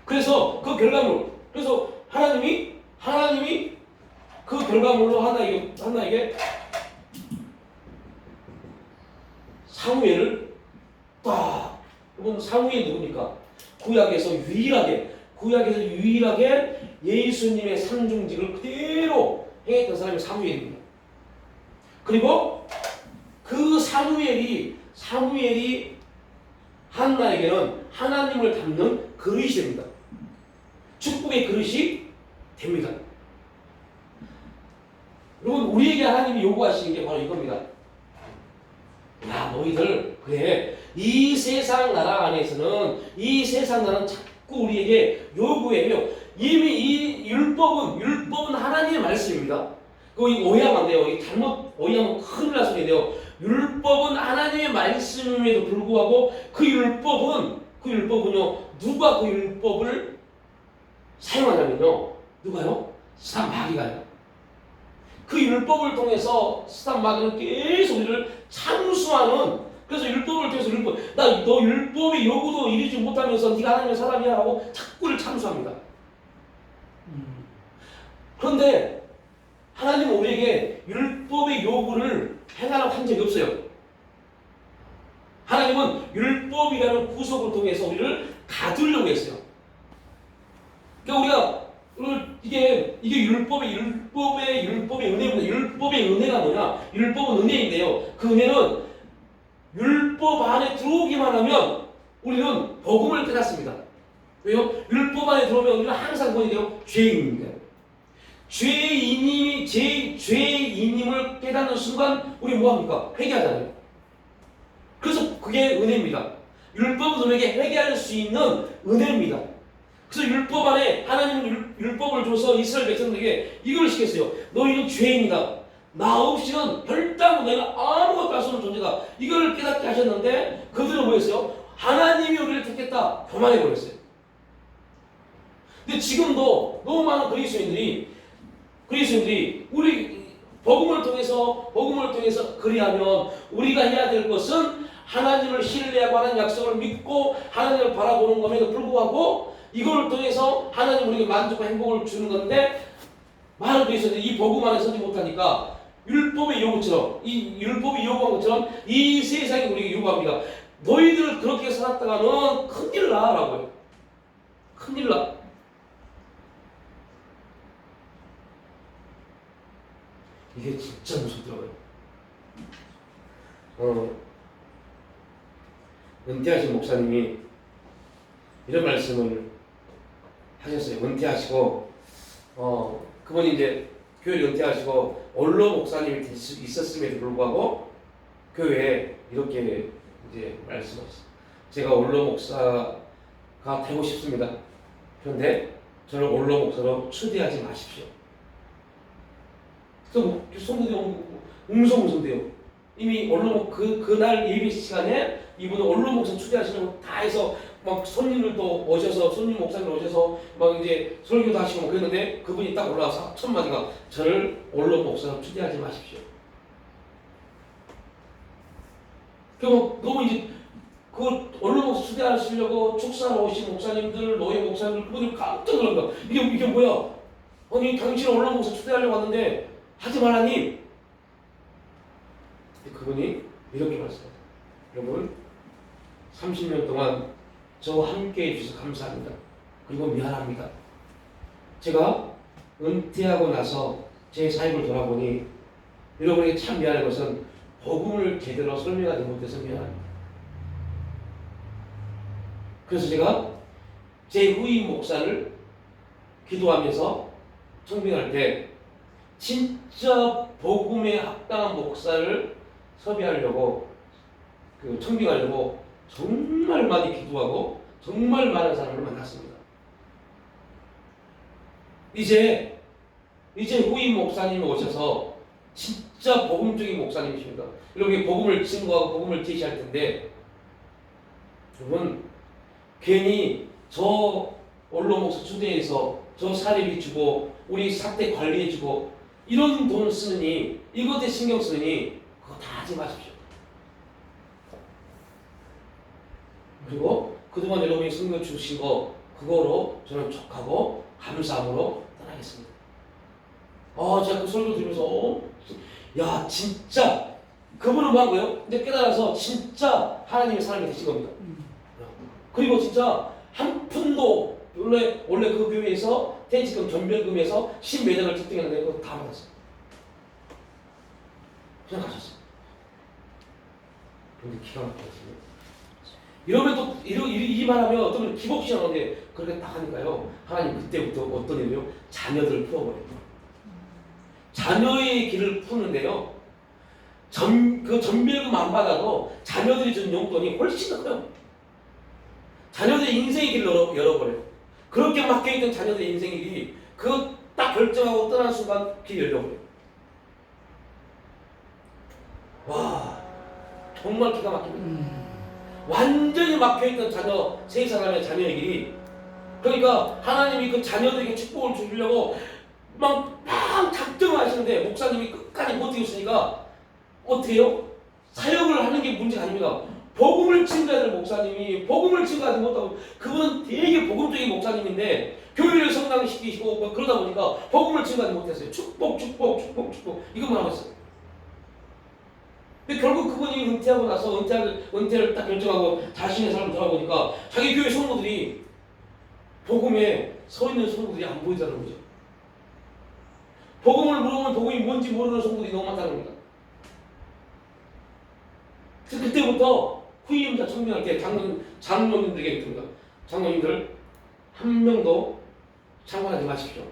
그래서 그 결과물, 그래서 하나님이 그 결과물로 하나에게 사무엘을 딱, 이건 사무엘이 누굽니까? 구약에서 유일하게 예수님의 상중직을 그대로 행했던 사람이 사무엘입니다. 그리고 그 사무엘이 한나에게는 하나님을 담는 그릇이 됩니다. 축복의 그릇이 됩니다. 여러분, 우리에게 하나님이 요구하시는 게 바로 이겁니다. 야, 너희들 그래 이 세상 나라 안에서는 이 세상 나라는 자꾸 우리에게 요구해요. 이미 이 율법은 하나님의 말씀입니다. 그거 오해하면 안 돼요. 잘못 오해하면 큰일 날 소리인데요. 율법은 하나님의 말씀임에도 불구하고 그 율법은요 누가 그 율법을 사용하냐면요 누가요? 사단 마귀가요. 그 율법을 통해서 사단 마귀는 계속 우리를 참수하는 그래서 율법을 통해서 너 율법의 요구도 이루지 못하면서 네가 하나님의 사람이야 하고 자꾸를 참수합니다. 그런데 하나님은 우리에게 율법의 요구를 행하라고 한 적이 없어요. 하나님은 율법이라는 구속을 통해서 우리를 가두려고 했어요. 그러니까 우리가 이게 율법의 은혜입니다. 율법의 은혜가 뭐냐? 율법은 은혜인데요. 그 은혜는 율법 안에 들어오기만 하면 우리는 복음을 깨닫습니다. 왜요? 율법 안에 들어오면 우리는 항상 뭐니 돼요? 죄인입니다. 죄인임을 깨닫는 순간 우리 뭐합니까? 회개하잖아요. 그래서 그게 은혜입니다. 율법은 우리에게 회개할 수 있는 은혜입니다. 그래서 율법 안에 하나님은 율법을 줘서 이스라엘 백성들에게 이걸 시켰어요. 너희는 죄인이다. 나 없이는 별다고 내가 아무것도 할 수 없는 존재다. 이걸 깨닫게 하셨는데 그들은 뭐였어요? 하나님이 우리를 택했다. 교만해버렸어요. 근데 지금도 너무 많은 그리스도인들이 우리 복음을 통해서 그리하면 우리가 해야 될 것은 하나님을 신뢰하고 하나님 약속을 믿고 하나님을 바라보는 것에도 불구하고 이걸 통해서 하나님 우리에게 만족과 행복을 주는 건데 많은 그리스도인들이 이 복음 안에 서지 못하니까 율법이 요구한 것처럼 이 세상이 우리에게 요구합니다. 너희들 그렇게 살았다가는 큰일 나라고요. 큰일 나. 이게 진짜 무섭더라고요. 은퇴하신 목사님이 이런 말씀을 하셨어요. 은퇴하시고 그분이 이제 교회를 은퇴하시고 원로 목사님이 있었음에도 불구하고 교회에 이렇게 이제 말씀하셨어요. 제가 원로 목사가 되고 싶습니다. 그런데 저를 원로 목사로 초대하지 마십시오. 그래서 성도들이 웅성웅성돼요. 이미 원로 그날 예배 시간에 이분은 원로 목사 초대하시려고 다 해서 막 손님들도 오셔서 손님 목사님 오셔서 막 이제 설교도 하시고 막 그랬는데 그분이 딱 올라와서 첫 마디가 저를 원로 목사로 초대하지 마십시오. 그리고 너무 이제 그 원로 목사 초대하시려고 축사로 오신 목사님들, 노예 목사님들 그분들 깜짝 놀란 거야. 이게 뭐야? 아니 당신 원로 목사 초대하려고 왔는데 하지 말라니. 그분이 이렇게 말씀합니다. 여러분 30년 동안 저와 함께 해주셔서 감사합니다. 그리고 미안합니다. 제가 은퇴하고 나서 제 삶을 돌아보니 여러분에게 참 미안한 것은 복음을 제대로 설명하지 못해서 미안합니다. 그래서 제가 제 후임 목사를 기도하면서 청빙할 때 진짜 복음에 합당한 목사를 섭외하려고 청빙하려고 정말 많이 기도하고 정말 많은 사람을 만났습니다. 이제 후임 목사님이 오셔서 진짜 복음적인 목사님이십니다. 여러분이 복음을 증거하고 복음을 제시할 텐데 여러분 괜히 저 원로 목사 초대해서 저 사례비 주고 우리 사태 관리해주고 이런 돈을 쓰느니 이것에 신경 쓰느니 그거 다 하지 마십시오. 그리고 그동안 여러분이 성경 주신 거 그거로 저는 족하고 감사함으로 떠나겠습니다. 제가 그 설교 들으면서 야 진짜 그분은 뭐 하고요? 이제 깨달아서 진짜 하나님의 사람이 되신 겁니다. 그리고 진짜 한 푼도 원래 그 교회에서 퇴직금 전별금에서 10매장을 집행했는데 그거 다 받았어요. 그냥 가셨어요. 근데 기가 막혔어요. 이러면 또 이 말하면 어떤 분은 기복시 하는데 그렇게 딱 하니까요. 하나님 그때부터 어떤 일이요? 자녀들을 풀어버려요. 자녀의 길을 푸는데요. 그 전별금 안 받아도 자녀들이 준 용돈이 훨씬 더 커요. 자녀들의 인생의 길을 열어버려요. 그렇게 막혀있던 자녀들의 인생의 길이 그거 딱 결정하고 떠난 순간 길이 열려버려요. 와 정말 기가 막힙니다. 완전히 막혀있던 자녀, 세 사람의 자녀의 길이 그러니까 하나님이 그 자녀들에게 축복을 주려고 막 작정을 하시는데 목사님이 끝까지 못 이겼으니까 어떻게 해요? 사역을 하는 게 문제가 아닙니다. 복음을 증거해야 될 목사님이 복음을 증거하지 못하고 그분은 되게 복음적인 목사님인데 교회를 성장시키시고 뭐 그러다 보니까 복음을 증거하지 못했어요. 축복 이것만 하고 있어요. 근데 결국 그분이 은퇴하고 나서 은퇴를 딱 결정하고 자신의 삶을 돌아보니까 자기 교회 성도들이 복음에 서 있는 성도들이 안 보이더라는 거죠. 복음을 물어보면 복음이 뭔지 모르는 성도들이 너무 많다는 겁니다. 그래서 그때부터 후임자 청명할 때 장로님들에게 있습니다. 장로님들 한 명도 참관하지 마십시오.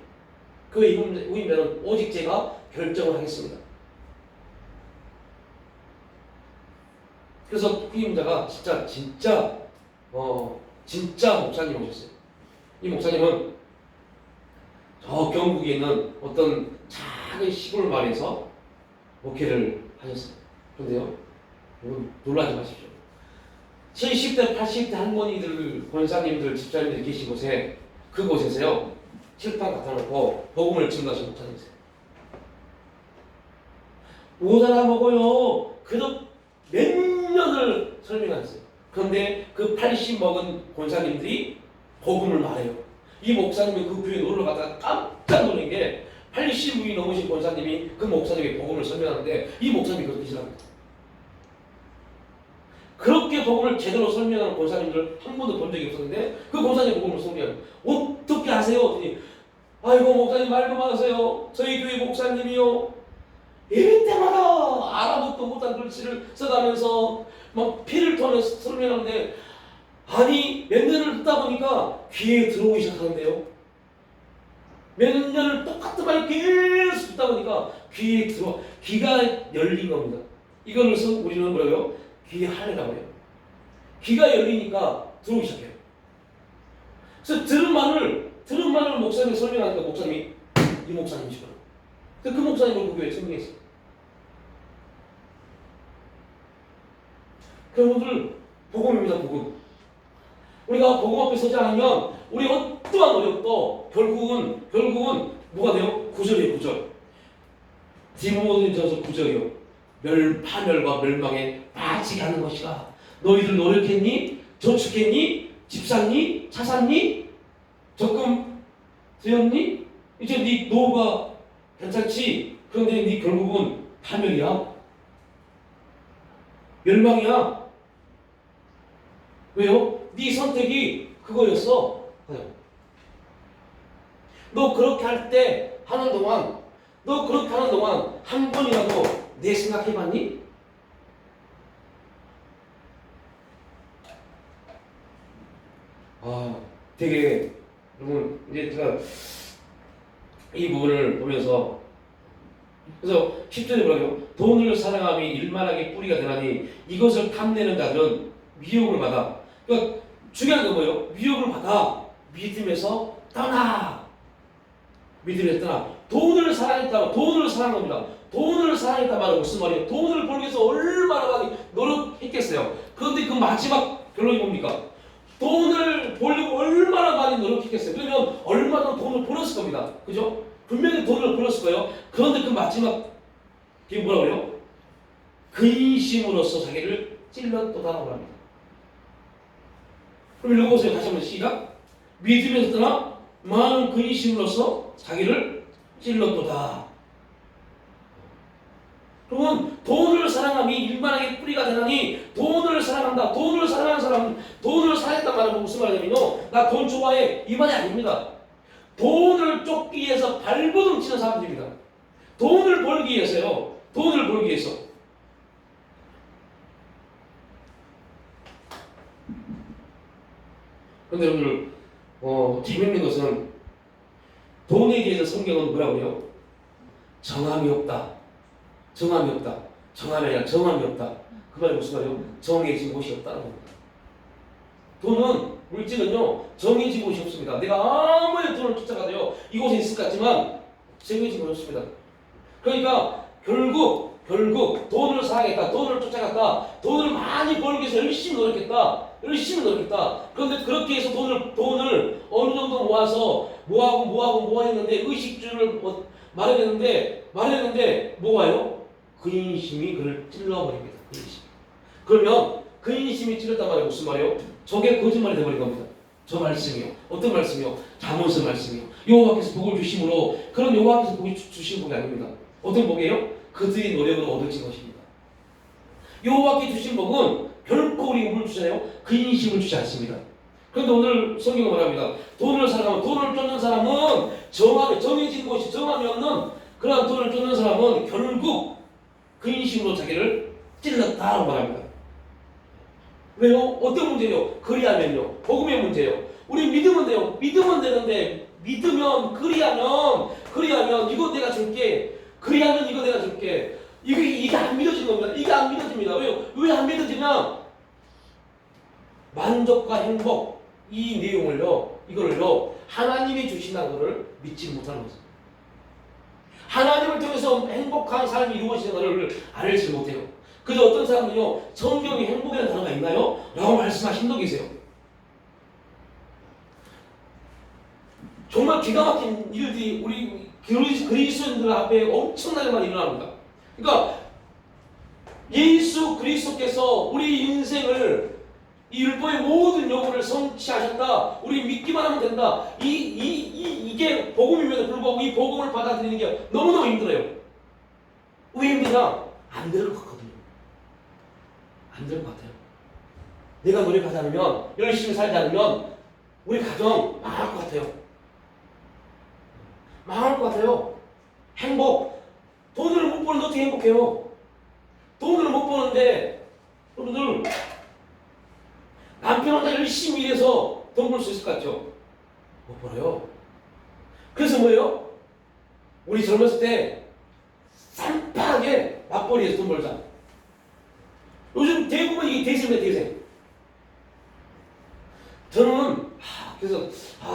그 후임자는 오직 제가 결정을 하겠습니다. 그래서 후임자가 진짜 목사님 오셨어요. 이 목사님은 저 경북에 있는 어떤 작은 시골 마을에서 목회를 하셨어요. 그런데요, 여러분 놀라지 마십시오. 70대, 80대 할머니들, 권사님들, 집사님들 계신 곳에 그곳에서요 칠판 갖다 놓고 복음을 증거하신 목사님이세요. 못 알아먹어요. 그래도 몇 년을 설명하셨어요. 그런데 그 80 먹은 권사님들이 복음을 말해요. 이 목사님이 그 교회에 놀러 가다가 깜짝 놀란 게 80이 넘으신 권사님이 그 목사님에게 복음을 설명하는데 이 목사님이 그렇게 싫어합니다. 그렇게 복음을 제대로 설명하는 권사님들 한 번도 본 적이 없었는데 그 권사님 복음을 설명해요. 어떻게 아세요? 그랬더니 아이고 목사님 말도 마세요. 저희 교회 목사님이요 예배 때마다 알아듣도 못한 글씨를 써가면서 막 피를 토하면서 설명하는데 아니 몇 년을 듣다 보니까 귀에 들어오기 시작하는데요. 몇 년을 똑같은 말 계속 듣다 보니까 귀가 열린 겁니다. 이걸 우리는 뭐라고요? 귀의 하늘이라고 해요. 귀가 열리니까 들어오기 시작해요. 그래서 들은 말을 들은 말을 목사님이 설명하니까 목사님이 이 목사님이시구나. 그 목사님을 그 교회에 청명했어요. 여러분들 복음입니다. 복음. 우리가 복음 앞에 서지 않으면 우리 어떠한 노력도 결국은 뭐가 돼요? 구절이에요. 구절. 디모데전서 9절이요. 파멸과 멸망에 빠지게 하는 것이다. 너희들 노력했니? 저축했니? 집 샀니? 차 샀니? 적금 되었니? 이제 네 노후가 괜찮지? 그런데 네 결국은 파멸이야. 멸망이야. 왜요? 네 선택이 그거였어. 그냥. 너 그렇게 할 때 하는 동안 한 번이라도 내 생각해봤니? 되게 여러분 이제 제가 이 부분을 보면서 그래서 10절에 뭐라고요? 돈을 사랑함이 일만하게 뿌리가 되나니 이것을 탐내는 자들은 미혹을 받아. 그러니까 중요한 건 뭐예요? 미혹을 받아 믿음에서 떠나. 믿음에서 떠나. 돈을 사랑했다. 돈을 사랑한 겁니다. 돈을 사랑했다 말은 무슨 말이에요? 돈을 벌기 위해서 얼마나 많이 노력했겠어요. 그런데 그 마지막 결론이 뭡니까? 돈을 벌려고 얼마나 많이 노력했겠어요. 그러면 얼마나 돈을 벌었을 겁니다. 그죠? 분명히 돈을 벌었을 거예요. 그런데 그 마지막 그게 뭐라고 그래요? 근심으로써 자기를 찔렀도다라고 합니다. 그럼 읽어보세요. 다시 한번 시작. 믿음에서 떠나 많은 근심으로써 자기를 찔렀도다. 그러면 돈을 사랑함이 일만하게 뿌리가 되나니 돈을 사랑한다. 돈을 사랑하는 사람은 돈을 사랑했단 말은 무슨 말이냐면요. 나 돈 좋아해. 이 말이 아닙니다. 돈을 쫓기 위해서 발버둥 치는 사람들입니다. 돈을 벌기 위해서요. 돈을 벌기 위해서. 그런데 여러분들 재밌는 것은 돈에 대해서 성경은 뭐라고 해요? 정함이 없다. 정함이 없다. 정함이 아니라 정함이 없다. 그 말이 무슨 말이에요? 정해진 곳이 없다는 겁니다. 돈은, 물질은요, 정해진 곳이 없습니다. 내가 아무리 돈을 쫓아가도요, 이곳에 있을 것 같지만 정해진 곳이 없습니다. 그러니까 결국 돈을 사랑했다. 돈을 쫓아갔다. 돈을 많이 벌기 위해서 열심히 노력했다. 그런데 그렇게 해서 돈을 어느 정도 모아서 모아했는데 의식주를 말했는데 뭐가요? 근심이 그를 찔러버립니다. 근심. 그러면 근심이 찔렀단 말이에요. 무슨 말이에요? 저게 거짓말이 되어버린 겁니다. 저 말씀이요. 어떤 말씀이요? 잠언서 말씀이요. 여호와께서 복을 주심으로 그런 여호와께서 복을 주신 복이 아닙니다. 어떤 복이에요? 그들의 노력으로 얻어진 것입니다. 여호와께 주신 복은 결코 우리 뭘 주잖아요? 근심을 주지 않습니다. 그런데 오늘 성경은 말합니다. 돈을 사랑하면 돈을 쫓는 사람은 정해진 곳이 정함이 없는 그러한 돈을 쫓는 사람은 결국 근심으로 자기를 찔렀다라고 말합니다. 왜요? 어떤 문제요? 그리하면요. 복음의 문제요. 우리 믿으면 돼요. 믿으면 되는데 믿으면 그리하면 이거 내가 줄게. 그리하면 이거 내가 줄게. 이게 안 믿어지는 겁니다. 이게 안 믿어집니다. 왜요? 왜 안 믿어지냐? 만족과 행복 이 이거를요 하나님이 주신다는 것을 믿지 못하는 것입니다. 하나님을 통해서 행복한 삶이 이루어지는 것을 알지 못해요. 그래서 어떤 사람은요 성경에 행복이라는 단어가 있나요? 라고 말씀하신 분 계세요. 정말 기가 막힌 일들이 우리 그리스도인들 앞에 엄청나게 많이 일어납니다. 그러니까 예수 그리스도께서 우리 인생을 이 율법의 모든 요구를 성취하셨다. 우리 믿기만 하면 된다. 이게 복음임에도 불구하고 이 복음을 받아들이는 게 너무너무 힘들어요. 왜 힘드냐? 안 될 것 같거든요. 안 될 것 같아요. 내가 노력하지 않으면, 열심히 살지 않으면 우리 가정 망할 것 같아요. 망할 것 같아요. 행복. 돈을 못 버는데 어떻게 행복해요? 돈을 못 버는데 여러분들 남편 혼자 열심히 일해서 돈 벌 수 있을 것 같죠? 못 벌어요. 그래서 뭐예요? 우리 젊었을 때 쌈파하게 맞벌이해서 돈 벌자. 요즘 대부분 이게 대세입니다. 대세. 저는 그래서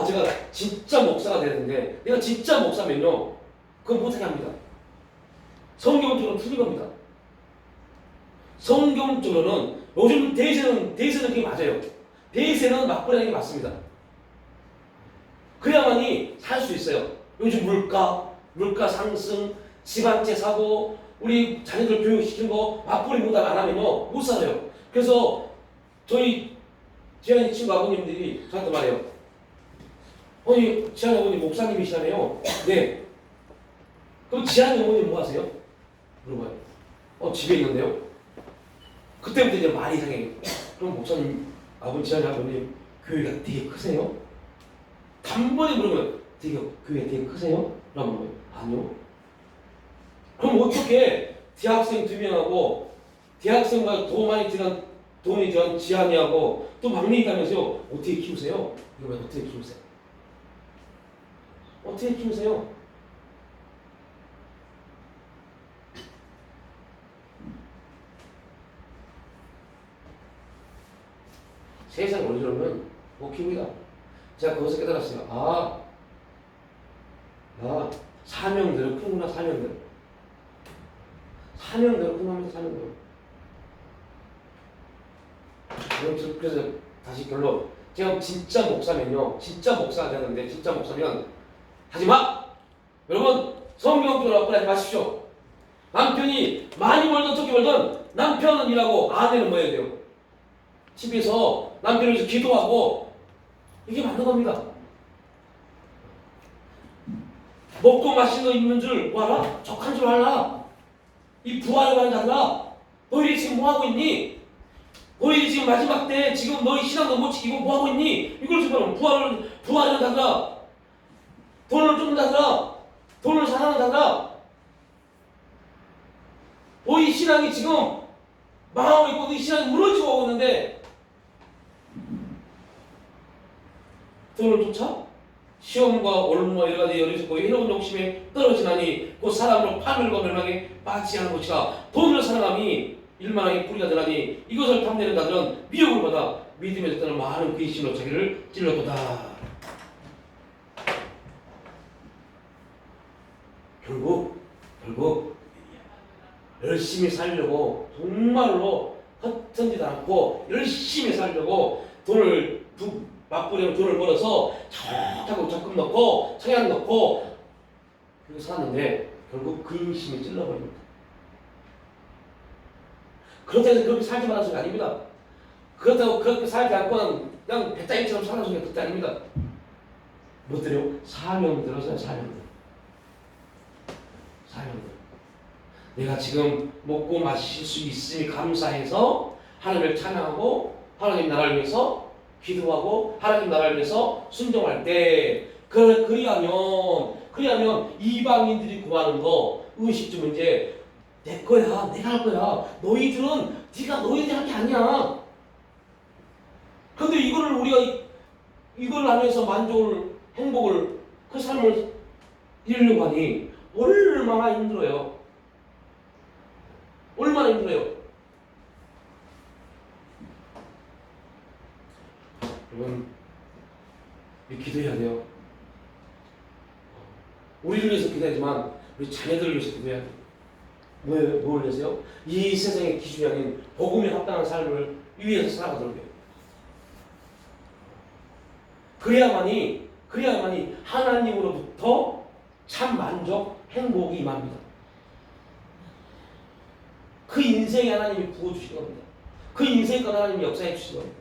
제가 진짜 목사가 되는데 내가 진짜 목사면요 그건 못하게 합니다. 성경적으로 틀린 겁니다. 성경적으로는 요즘 대세는 그게 맞아요. 대세는 맞벌이하는 게 맞습니다. 그래야만이 살 수 있어요. 요즘 물가 상승, 집안채 사고, 우리 자녀들 교육시키는 거 맞벌이 못 안 하면요 못 살아요. 그래서 저희 지한이 친구 아버님들이 저한테 말해요. 아니 지한이 어머니 목사님이시잖아요. 네. 그럼 지한이 어머니 뭐 하세요? 물어봐요. 집에 있는데요. 그때부터 이제 말이 이상해요. 그럼 목사님, 지한이 아버님 교회가 되게 크세요? 단번에 물으면 교회 되게 크세요? 라고 물어봐요. 아니요. 그럼 어떻게 대학생 2명하고 대학생과 돈이 들어간 지한이하고 또 막내 있다면서요? 어떻게 키우세요? 이거 어떻게 키우세요? 어떻게 키우세요? 세상 원리로는 못 키웁니다. 제가 거기서 깨달았어요. 사명대로 크구나, 사명대로. 사명대로 큰 겁니다, 사명대로. 그래서 다시 결론. 제가 진짜 목사면요, 진짜 목사가 되는데, 진짜 목사면 하지 마! 여러분, 성경적으로 앞으로 하지 마십시오. 남편이 많이 벌든 적게 벌든 남편은 일하고 아내는 뭐 해야 돼요? 집에서 남편을 위해서 기도하고 이게 맞는 겁니다. 먹고 마시는 거 있는 줄 뭐하라? 족한 줄 알라. 이 부활을 하는 자들아, 너희들이 지금 뭐하고 있니? 너희들이 지금 마지막 때 지금 너희 신앙도 못 지키고 뭐하고 있니? 이걸 지금 부활하는 자들아, 돈을 쫓는 자들아, 돈을 사랑하는 자들아, 너희 신앙이 지금 망하고 있고 너희 신앙이 무너지고 오고 있는데 돈을 쫓아? 시험과 올무와 여러 가지 열이 있고 해로운 욕심에 떨어지나니 곧 사람으로 파멸과 멸망에 빠지지 않은 것이라. 돈을 사랑함이 일만하게 뿌리가 되나니 이것을 탐내는 자들은 미혹을 받아 믿음에 따른 많은 근심으로 자기를 찔렀도다. 결국 열심히 살려고 정말로 헛전지도 않고 열심히 살려고 돈을 맞벌이로 돈을 벌어서 자꾸 적금 넣고 청약 넣고 그렇게 살았는데 결국 근심이 찔러버립니다. 그렇다고 해서 그렇게 살지 말라는 소리 아닙니다. 그렇다고 그렇게 살지 않고 그냥 배짱이처럼 살아는 소리가 그때 아닙니다. 뭐들요? 사명 들어서요. 사명들. 내가 지금 먹고 마실 수 있음이 감사해서 하나님을 찬양하고 하나님 나라를 위해서 기도하고 하나님 나라를 위해서 순종할 때 그리하면 이방인들이 구하는 거 음식주 문제 내 거야, 내가 할 거야. 너희들은 너희들이 할 게 아니야. 그런데 이걸 하면서 만족을, 행복을, 그 삶을 이루려고 하니 얼마나 힘들어요. 얼마나 힘들어요. 여러분, 기도해야 돼요. 우리를 위해서 기도하지만 우리 자녀들을 위해서 기도해야 돼요. 뭘 위해서요? 이 세상의 기준이 아닌 복음에 합당한 삶을 위해서 살아가도록 해요. 그래야만이 하나님으로부터 참 만족, 행복이 임합니다. 그 인생에 하나님이 부어주신 겁니다. 그 인생에 하나님이 역사해 주신 겁니다.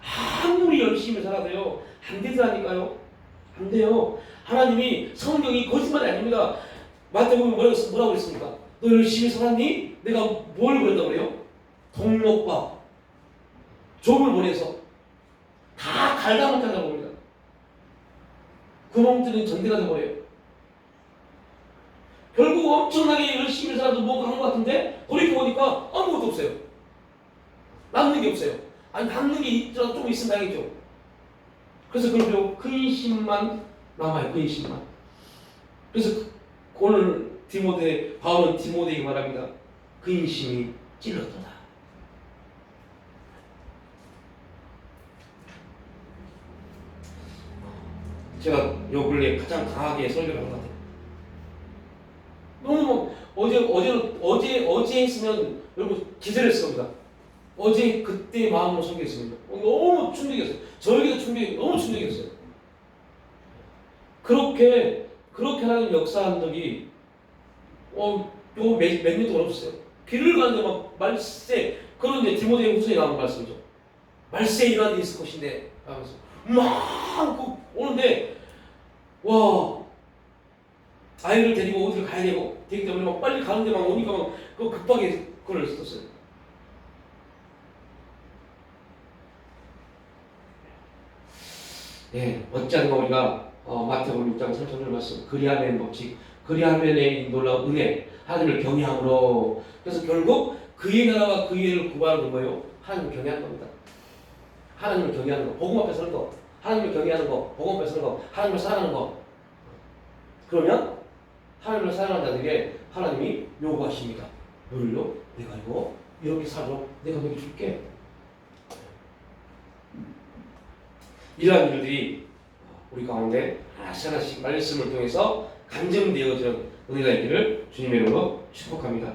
아무리 열심히 살아도요, 안 되더라니까요. 안 돼요. 하나님이, 성경이 거짓말이 아닙니다. 마태복음에 뭐라고 그랬습니까? 너 열심히 살았니? 내가 뭘 보낸다고 그래요? 동력과 좁을 보내서 다 갈가먹게 한다고 봅니다. 구멍 뚫린 전대가 되어버려요. 결국 엄청나게 열심히 살아도 뭔가 한 것 같은데 돌이켜보니까 아무것도 없어요. 남는 게 없어요. 아니 남는 게 있더라도 좀 있으면 다행이죠. 그래서 그렇게 근심만 남아요. 근심만. 그래서 오늘 바울은 디모데에게 말합니다. 근심이 찔렀도다. 제가 요 근래 가장 강하게 설교를 한 것 같아요. 너무 어제 했으면 여러분 기절했을 겁니다. 어제 그때 마음으로 설교했습니다. 너무 충격이었어요. 저에게도 너무 충격이었어요. 그렇게 하나님 역사한 적이 몇 년 동안 없었어요. 길을 가는데 막 말세, 그런데 디모데 후서에 나온 말씀이죠. 말세 일어난 일이 있을 것인데 하면서 막 오는데 와, 아이를 데리고 어디를 가야 되기 때문에 막 빨리 가는데 막 오니까 막 급하게 그걸 썼어요. 예, 어찌하면 우리가 마태복음 6장 3절을 말씀, 그리하면 법칙, 그리하면의 놀라운 은혜, 하나님을 경외함으로. 그래서 결국 그의 나라와 그의 일을 구하는 건 뭐예요? 하나님을 경외하는 겁니다. 하나님을 경외하는 거, 복음 앞에 서는 거, 하나님을 경외하는 거, 복음 앞에 서는 거, 하나님을 사랑하는 거. 그러면 하나님을 사랑하는 자들에게 하나님이 요구하십니다. 너를요, 내가 이렇게 살아, 내가 너에게 줄게. 이러한 일들이 우리 가운데 하나씩 말씀을 통해서 감정되어지는 은혜가 있기를 주님의 이름으로 축복합니다.